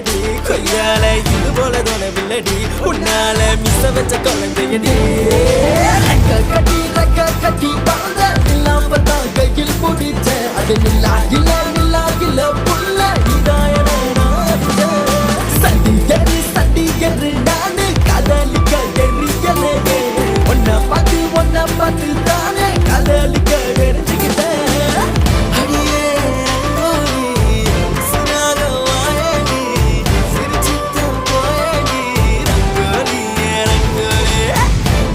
இல்லடி கொய்யால இது போல தோணவில்லடி உன்னால மிச வச்ச குழந்தையடி கட்டி ரக்க கட்டி பாந்த இல்லாம தான் கையில் பிடிச்ச அது நில்லா புள்ள இதாயன சண்டி எரு நானு காதலிக்க எரியலே ஒன்ன பார்த்து